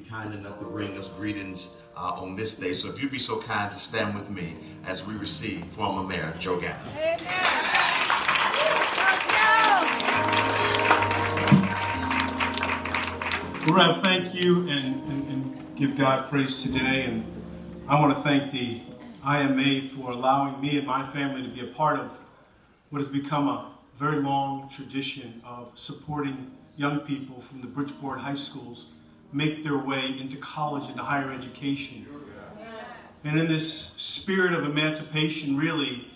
kind enough to bring us greetings on this day. So if you'd be so kind to stand with me as we receive former Mayor Joe Ganim. We're going to thank you and give God praise today. And I want to thank the IMA for allowing me and my family to be a part of what has become a very long tradition of supporting young people from the Bridgeport high schools make their way into college, into higher education. And in this spirit of emancipation, really,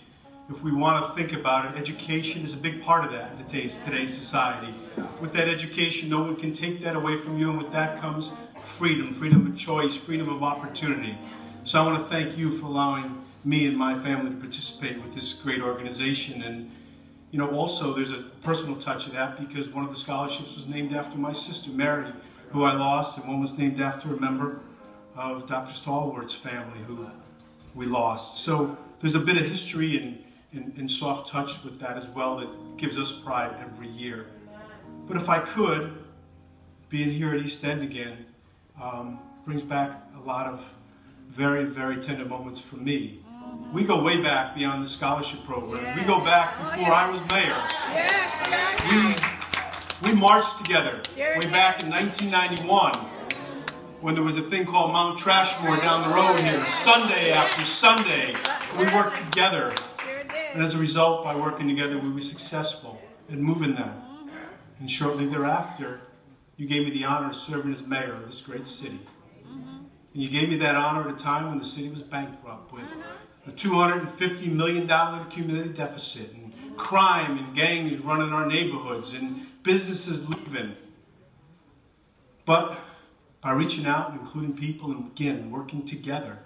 if we want to think about it, education is a big part of that in today's society. With that education, no one can take that away from you, and with that comes freedom, freedom of choice, freedom of opportunity. So I want to thank you for allowing me and my family to participate with this great organization. And you know, also there's a personal touch of that because one of the scholarships was named after my sister, Mary, who I lost, and one was named after a member of Dr. Stallworth's family who we lost. So there's a bit of history and soft touch with that as well that gives us pride every year. But if I could, being here at East End again brings back a lot of very, very tender moments for me. We go way back beyond the scholarship program. Yes. We go back before I was mayor. Yes. We marched together way back in 1991 when there was a thing called Mount Trashmore down the road here, Sunday after Sunday. We worked together. And as a result, by working together, we were successful in moving that. And shortly thereafter, you gave me the honor of serving as mayor of this great city. And you gave me that honor at a time when the city was bankrupt with a $250 million accumulated deficit and crime and gangs running our neighborhoods and businesses leaving. But by reaching out and including people and again working together,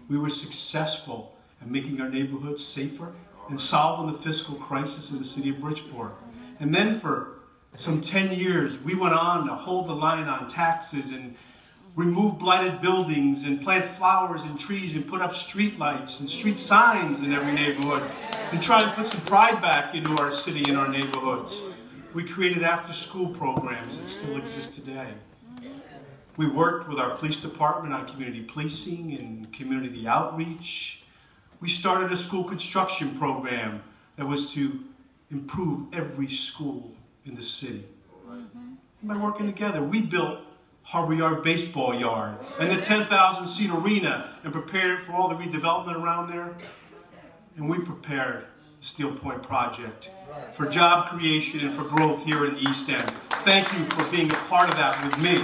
we were successful at making our neighborhoods safer and solving the fiscal crisis in the city of Bridgeport. And then for some 10 years, we went on to hold the line on taxes and remove blighted buildings and plant flowers and trees and put up street lights and street signs in every neighborhood and try and put some pride back into our city and our neighborhoods. We created after-school programs that still exist today. We worked with our police department on community policing and community outreach. We started a school construction program that was to improve every school in the city. And by working together, we built Harbor Yard baseball yard and the 10,000-seat arena and prepared it for all the redevelopment around there. And we prepared the Steel Point project for job creation and for growth here in the East End. Thank you for being a part of that with me.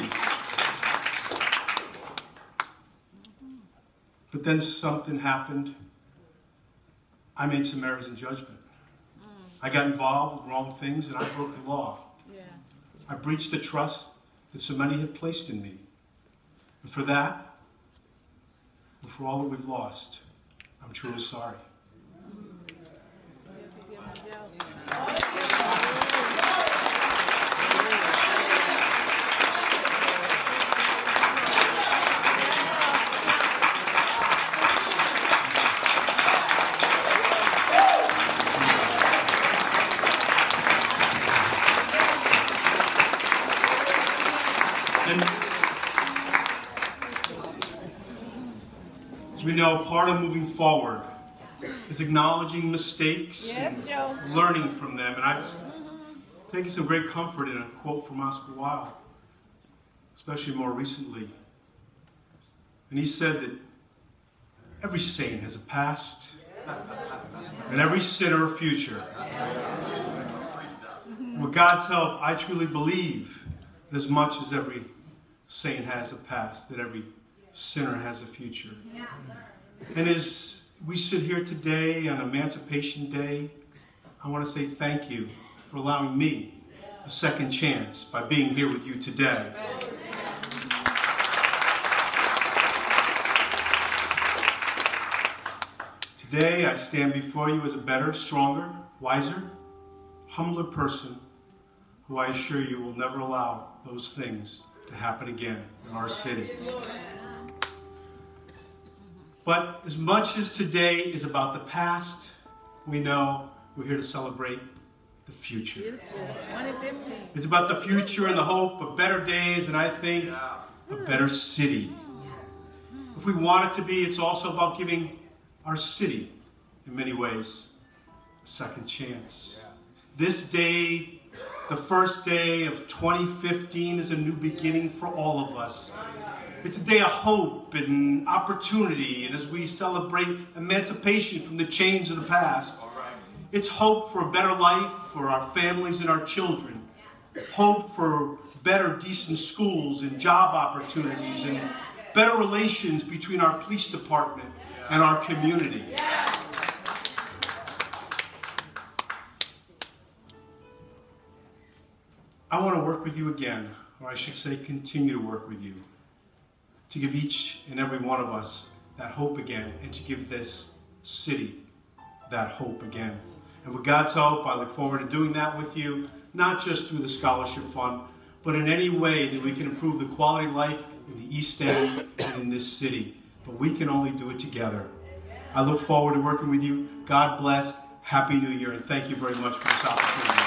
But then something happened. I made some errors in judgment. I got involved with wrong things and I broke the law. I breached the trust that so many had placed in me. And for that, and for all that we've lost, I'm truly sorry. We know part of moving forward is acknowledging mistakes and learning from them. And I've taken some great comfort in a quote from Oscar Wilde, especially more recently. And he said that every saint has a past and every sinner a future. With God's help, I truly believe that as much as every saint has a past, that every sinner has a future. And as we sit here today on Emancipation Day, I want to say thank you for allowing me a second chance by being here with you today. Today, I stand before you as a better, stronger, wiser, humbler person who I assure you will never allow those things to happen again in our city. But as much as today is about the past, we know we're here to celebrate the future. It's about the future and the hope of better days, and I think a better city. If we want it to be, it's also about giving our city, in many ways, a second chance. This day, the first day of 2015, is a new beginning for all of us. It's a day of hope and opportunity, and as we celebrate emancipation from the chains of the past, it's hope for a better life for our families and our children. Hope for better, decent schools and job opportunities and better relations between our police department and our community. I want to work with you again, or I should say continue to work with you, to give each and every one of us that hope again, and to give this city that hope again. And with God's help, I look forward to doing that with you, not just through the Scholarship Fund, but in any way that we can improve the quality of life in the East End and in this city. But we can only do it together. I look forward to working with you. God bless. Happy New Year, and thank you very much for this opportunity.